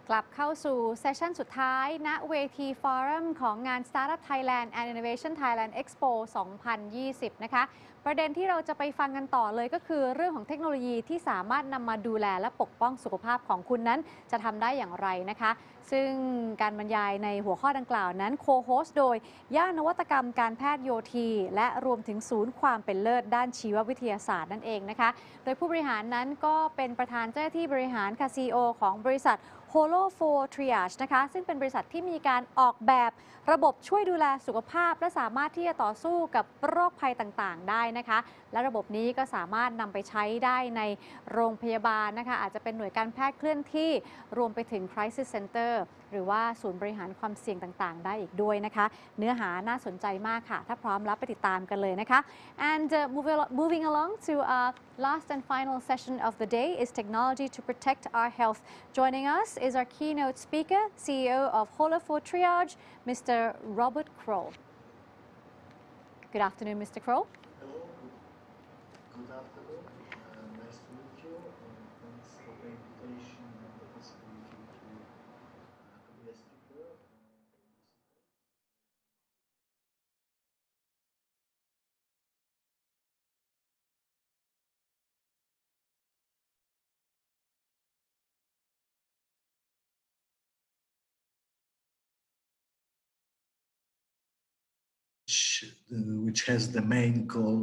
กลับเข้าสู่เซสชั่นสุดท้ายณเวทีฟอรัมของงาน Startup Thailand and Innovation Thailand Expo 2020 นะคะประเด็นที่เราจะไปฟังกันต่อเลยก็คือเรื่องของเทคโนโลยีที่สามารถนำมาดูแลและปกป้องสุขภาพของคุณนั้นจะทำได้อย่างไรนะคะซึ่งการบรรยายในหัวข้อดังกล่าวนั้นโคโฮสต์โดยย่านนวัตกรรมการแพทย์โยธีและรวมถึงศูนย์ความเป็นเลิศด้านชีววิทยาศาสตร์นั่นเองนะคะโดยผู้บริหารนั้นก็เป็นประธานเจ้าหน้าที่บริหารค่ะ CEO ของบริษัทHololens นะคะซึ่งเป็นบริษัทที่มีการออกแบบระบบช่วยดูแลสุขภาพและสามารถที่จะต่อสู้กับโรคภัยต่างๆได้นะคะและระบบนี้ก็สามารถนำไปใช้ได้ในโรงพยาบาลนะคะอาจจะเป็นหน่วยการแพทย์เคลื่อนที่รวมไปถึง Crisis Center หรือว่าศูนย์บริหารความเสี่ยงต่างๆได้อีกด้วยนะคะเนื้อหาน่าสนใจมากค่ะถ้าพร้อมแล้วไปติดตามกันเลยนะคะ and moving along to last and final session of the day is technology to protect our health. Joining us is our keynote speaker, CEO of Hololens Triage, Mr. Robert Kroll. Good afternoon, Mr. Kroll. Hello. Good afternoon. Nice to meet you. Thanks for the invitation and the possibility to be a speaker. Which has the main goal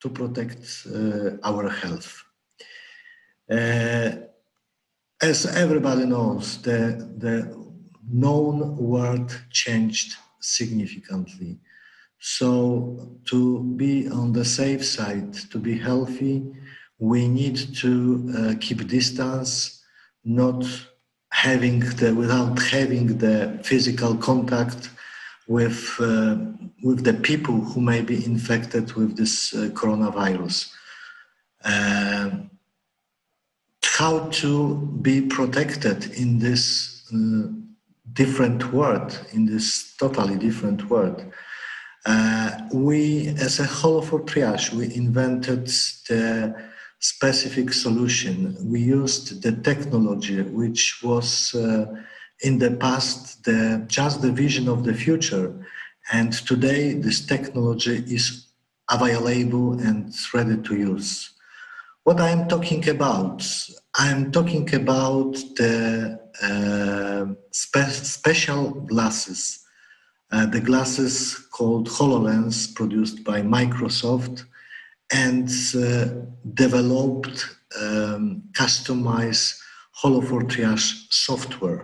to protect our health. As everybody knows, the known world changed significantly. So to be on the safe side, to be healthy, we need to keep distance, without having the physical contact with the people who may be infected with this coronavirus. How to be protected in this different world, in this totally different world. We, as a Hololens Triage, we invented the specific solution. We used the technology which was in the past just the vision of the future, and today this technology is available and ready to use. What I'm talking about? I'm talking about the special glasses, the glasses called Hololens, produced by Microsoft, and developed customized Hololens Triage software.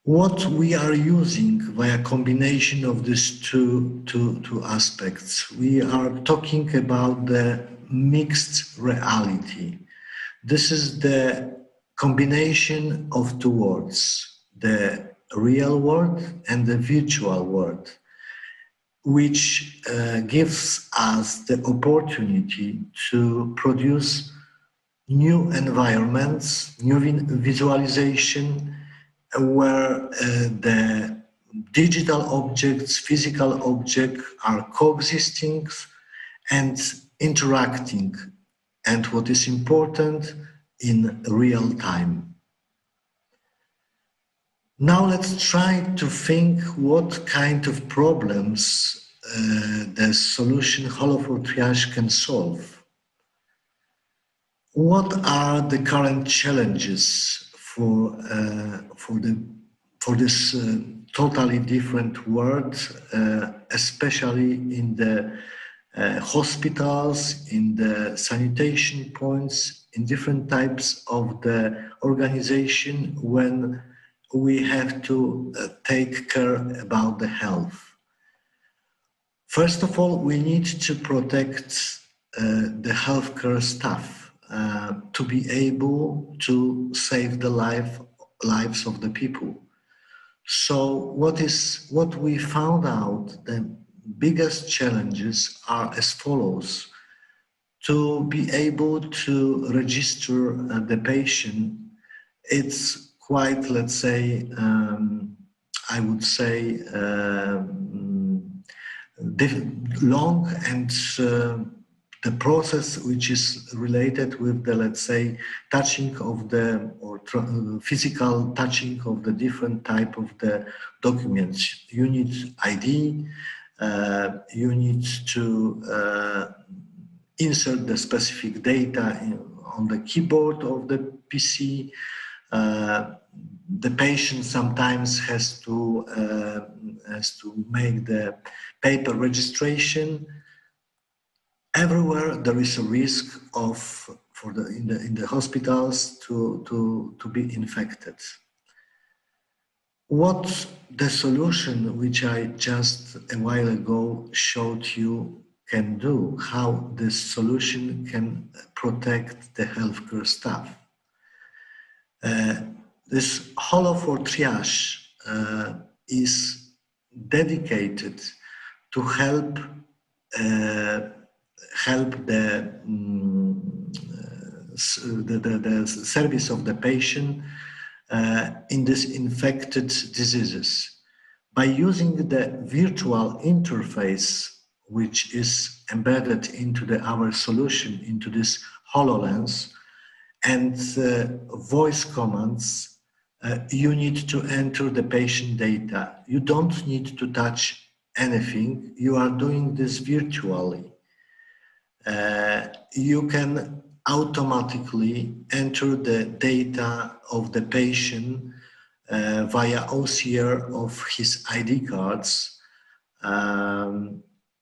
What we are using via combination of these two aspects, we are talking about the mixed reality. This is the combination of two worlds, the real world and the virtual world, which gives us the opportunity to produce new environments, new visualization, where the digital objects, physical objects are coexisting and interacting, and what is important, in real time. Now let's try to think what kind of problems the solution Hololens Triage can solve. What are the current challenges for this totally different world, especially in the hospitals, in the sanitation points, in different types of the organization when we have to take care about the health? First of all, we need to protect the healthcare staff to be able to save the lives of the people. So what we found out, the biggest challenges are as follows. To be able to register the patient, it's quite, let's say, I would say, long and the process which is related with the, let's say, touching of the, or physical touching of the different type of the documents. You need ID, you need to insert the specific data on the keyboard of the PC. The patient sometimes has to make the paper registration. Everywhere there is a risk of in the hospitals to be infected. What the solution which I just a while ago showed you can do, how this solution can protect the healthcare staff. This Holo for Triage is dedicated to help the service of the patient in these infected diseases. By using the virtual interface which is embedded into our solution, into this Hololens, and voice commands, you need to enter the patient data. You don't need to touch anything. You are doing this virtually. You can automatically enter the data of the patient via OCR of his ID cards,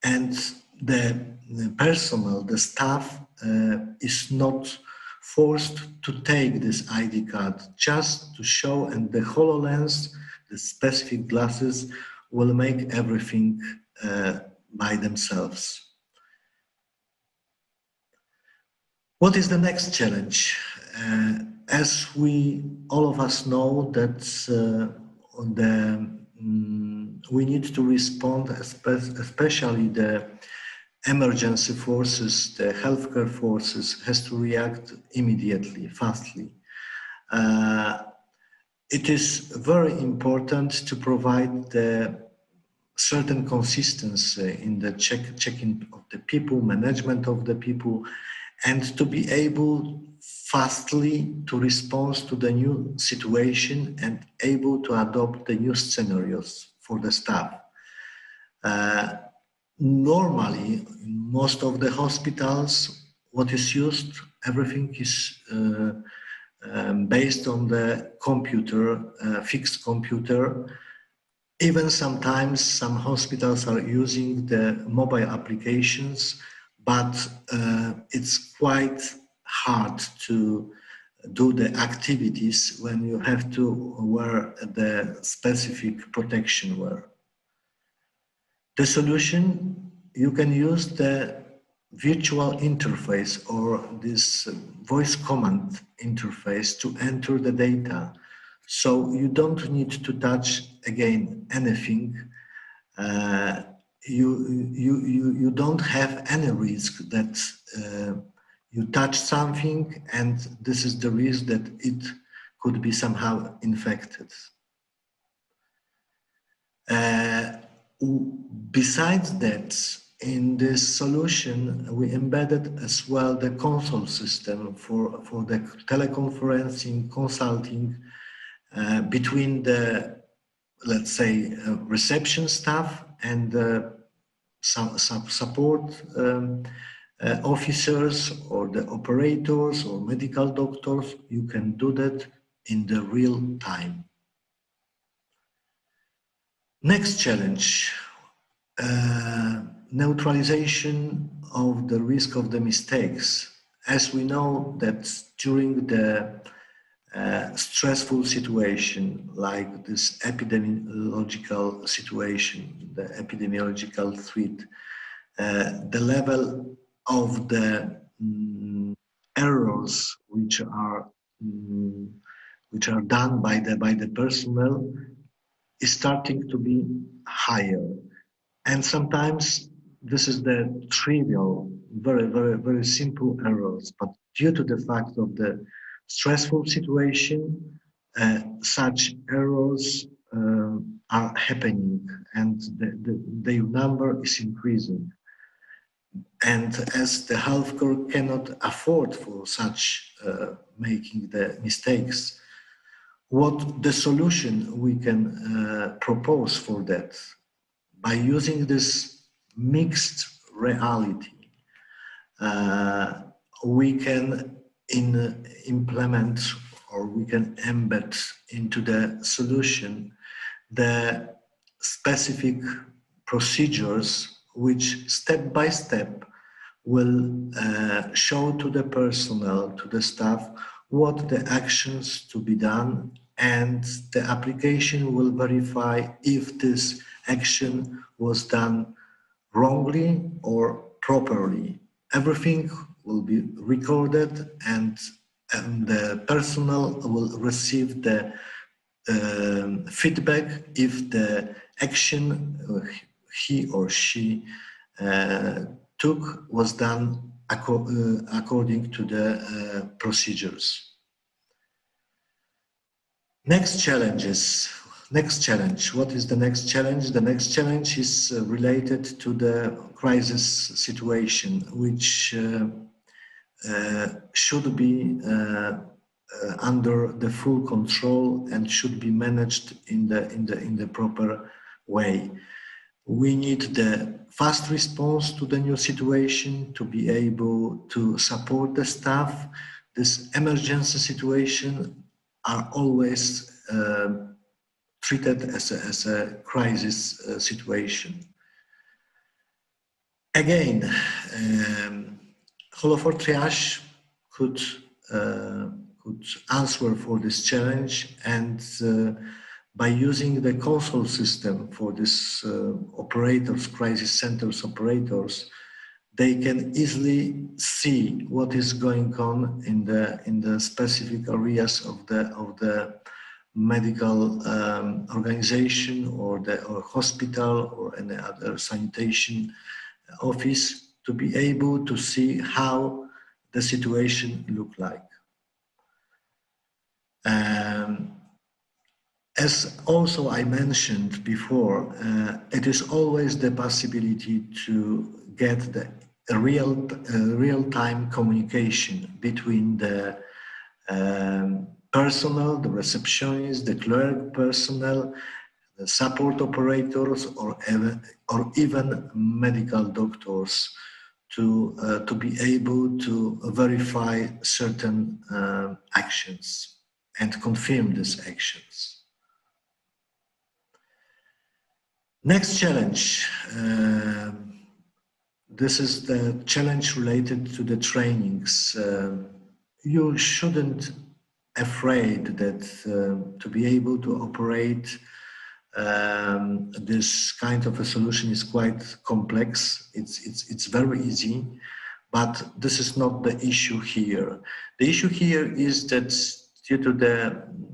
and the personnel, the staff, is not forced to take this ID card, just to show, and the HoloLens, the specific glasses, will make everything by themselves. What is the next challenge? As all of us know, that we need to respond, especially the emergency forces, the healthcare forces, has to react immediately, fastly. It is very important to provide the certain consistency in the checking of the people, management of the people, and to be able fastly to respond to the new situation and able to adopt the new scenarios for the staff. Normally, in most of the hospitals, what is used, everything is based on the computer, fixed computer. Even sometimes some hospitals are using the mobile applications, but it's quite hard to do the activities when you have to wear the specific protection wear. The solution, you can use the virtual interface or this voice command interface to enter the data. So you don't need to touch again anything. You don't have any risk that you touch something and this is the risk that it could be somehow infected. Besides that, in this solution, we embedded as well the console system for the teleconferencing, consulting between the, let's say, reception staff and some support officers or the operators or medical doctors. You can do that in the real time. Next challenge, neutralization of the risk of the mistakes. As we know that during the stressful situation, like this epidemiological situation, the epidemiological threat, the level of the errors which are done by the personnel is starting to be higher. And sometimes this is the trivial, very simple errors, but due to the fact of the stressful situation, such errors are happening and their number is increasing. And as the healthcare cannot afford for such making the mistakes, what the solution we can propose for that? By using this mixed reality, we can implement, or we can embed into the solution the specific procedures which step by step will show to the personnel, to the staff, what the actions to be done, and the application will verify if this action was done wrongly or properly. Everything will be recorded, and the personnel will receive the feedback if the action he or she took was done according to the procedures. Next challenge. What is the next challenge? The next challenge is related to the crisis situation, which should be under the full control and should be managed in the proper way. We need the fast response to the new situation to be able to support the staff. This emergency situation are always treated as a crisis situation. Again, Holo4 Triage could answer for this challenge, and by using the console system for this operators, crisis centers operators, they can easily see what is going on in the specific areas of the medical organization or hospital or any other sanitation office, to be able to see how the situation look like. As also I mentioned before, it is always the possibility to get the real-time communication between the personnel, the receptionists, the clerk personnel, the support operators, or even medical doctors, to be able to verify certain actions and confirm these actions. Next challenge. This is the challenge related to the trainings. You shouldn't afraid that to be able to operate this kind of a solution is quite complex. It's very easy, but this is not the issue here. The issue here is that due to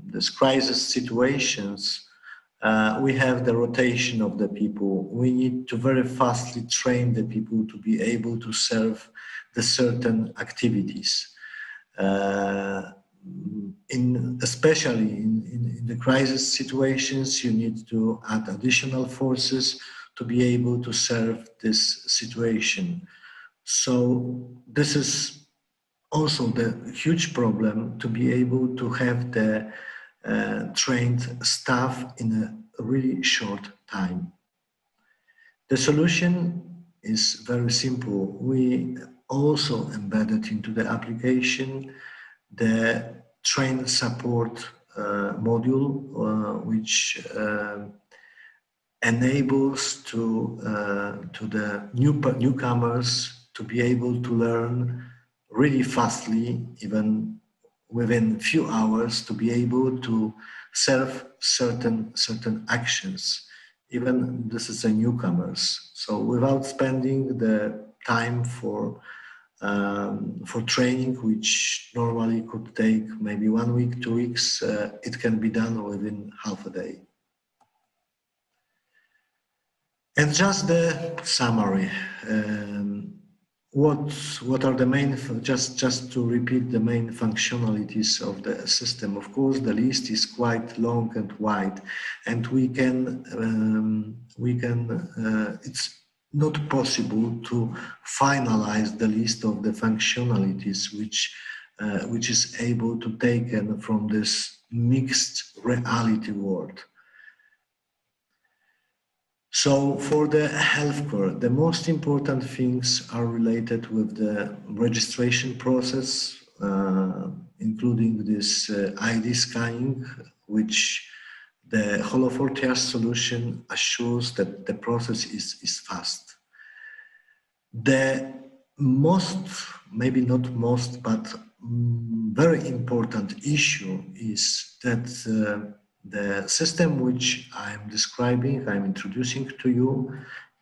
this crisis situations, we have the rotation of the people. We need to very fastly train the people to be able to serve the certain activities. Especially in the crisis situations, you need to add additional forces to be able to serve this situation. So this is also the huge problem, to be able to have the trained staff in a really short time. The solution is very simple. We also embedded into the application the train support module, which enables to the newcomers to be able to learn really fastly, even within few hours, to be able to serve certain actions. Even this is a newcomers. So without spending the time for training, which normally could take maybe 1 week, 2 weeks, it can be done within half a day. And just the summary. What are the main, just to repeat the main functionalities of the system. Of course, the list is quite long and wide, and not possible to finalize the list of the functionalities which is able to taken from this mixed reality world. So for the healthcare, the most important things are related with the registration process, including this ID scanning, which the Holo4TH solution assures that the process is fast. The most, maybe not most, but very important issue is that the system which I'm describing, I'm introducing to you,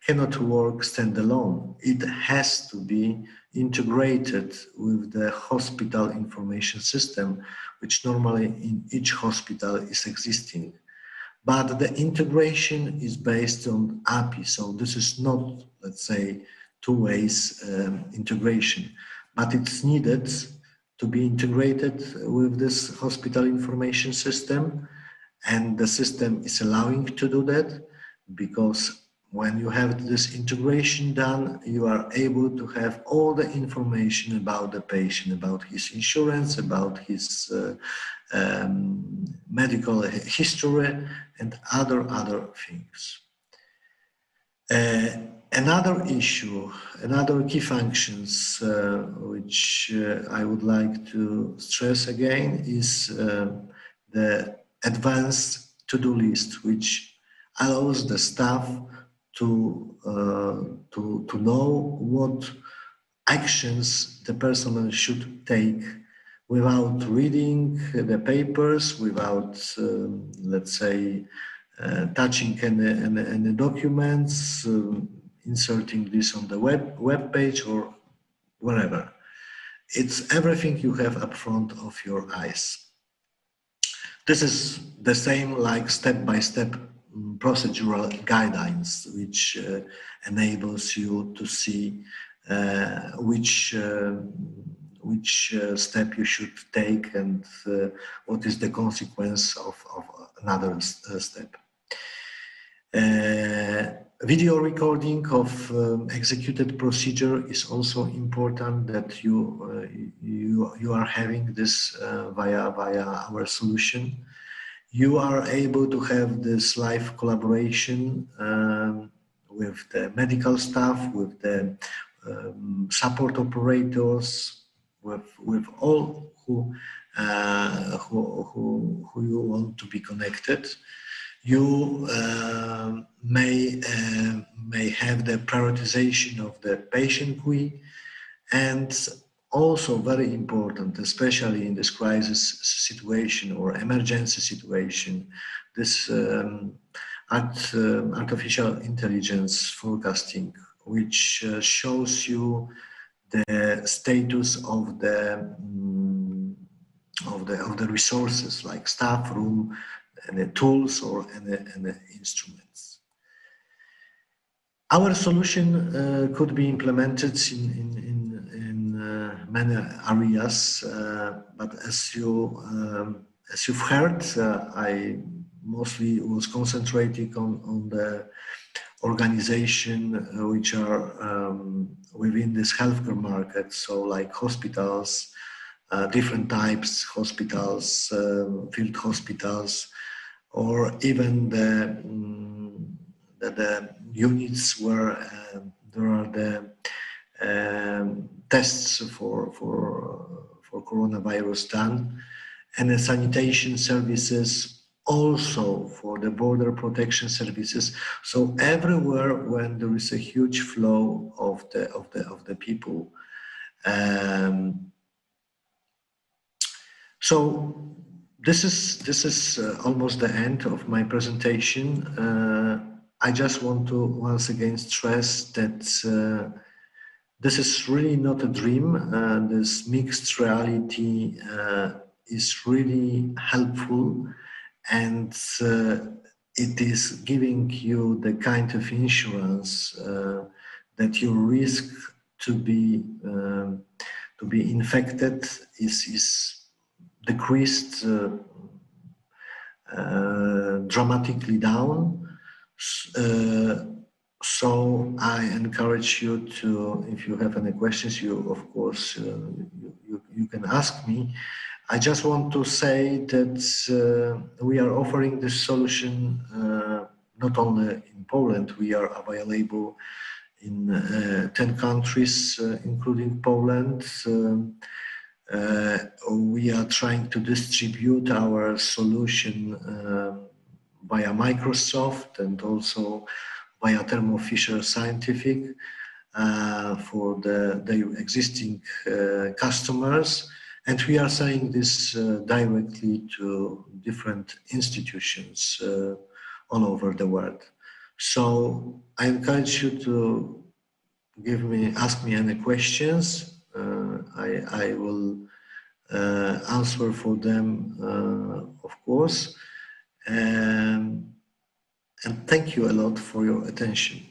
cannot work standalone. It has to be integrated with the hospital information system, which normally in each hospital is existing. But the integration is based on API, so this is not, let's say, two-way integration, but it's needed to be integrated with this hospital information system, and the system is allowing to do that, because when you have this integration done, you are able to have all the information about the patient, about his insurance, about his medical history, and other things. Another issue, another key functions which I would like to stress again is the advanced to-do list, which allows the staff to know what actions the personnel should take without reading the papers, without, let's say, touching any documents, inserting this on the web page or wherever. It's everything you have up front of your eyes. This is the same like step-by-step procedural guidelines, which enables you to see which step you should take and what is the consequence of another step. Video recording of executed procedure is also important, that you are having this via our solution. You are able to have this live collaboration with the medical staff, with the support operators, with all who you want to be connected. You may have the prioritization of the patient queue, and also very important, especially in this crisis situation or emergency situation, this artificial intelligence forecasting, which shows you the status of the resources like staff room, and tools or any instruments. Our solution could be implemented in many areas, but as you've heard, I mostly was concentrating on the organization which are within this healthcare market, so like hospitals, different types hospitals, field hospitals, or even the units where there are the tests for coronavirus done, and the sanitation services, also for the border protection services. So everywhere when there is a huge flow of the people. So this is almost the end of my presentation. I just want to once again stress that this is really not a dream. This mixed reality is really helpful, and it is giving you the kind of insurance that your risk to be infected is decreased dramatically down. So I encourage you to, if you have any questions, you of course you can ask me. I just want to say that we are offering this solution not only in Poland. We are available in 10 countries, including Poland. We are trying to distribute our solution via Microsoft and also via Thermo Fisher Scientific for the existing customers. And we are selling this directly to different institutions all over the world. So I encourage you to ask me any questions. I will answer for them, of course. And thank you a lot for your attention.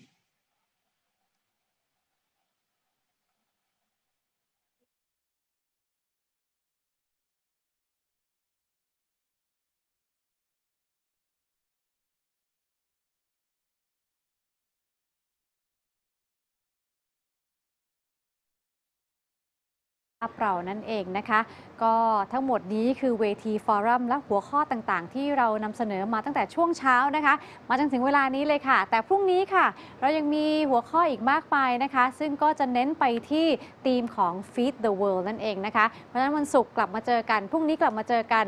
เรานั่นเองนะคะก็ทั้งหมดนี้คือเวทีฟอรัมและหัวข้อต่างๆที่เรานำเสนอมาตั้งแต่ช่วงเช้านะคะมาจนถึงเวลานี้เลยค่ะแต่พรุ่งนี้ค่ะเรายังมีหัวข้ออีกมากมายนะคะซึ่งก็จะเน้นไปที่ธีมของ Feed the World นั่นเองนะคะเพราะฉะนั้นวันศุกร์กลับมาเจอกันพรุ่งนี้กลับมาเจอกัน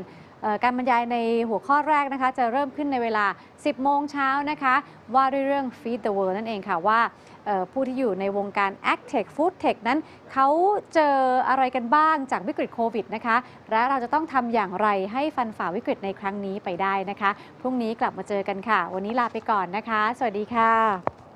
การบรรยายในหัวข้อแรกนะคะจะเริ่มขึ้นในเวลา 10 โมงเช้านะคะว่าด้วยเรื่อง Feed the World นั่นเองค่ะว่าผู้ที่อยู่ในวงการ AgTech FoodTech นั้นเขาเจออะไรกันบ้างจากวิกฤตโควิดนะคะและเราจะต้องทำอย่างไรให้ฟันฝ่าวิกฤตในครั้งนี้ไปได้นะคะพรุ่งนี้กลับมาเจอกันค่ะวันนี้ลาไปก่อนนะคะสวัสดีค่ะ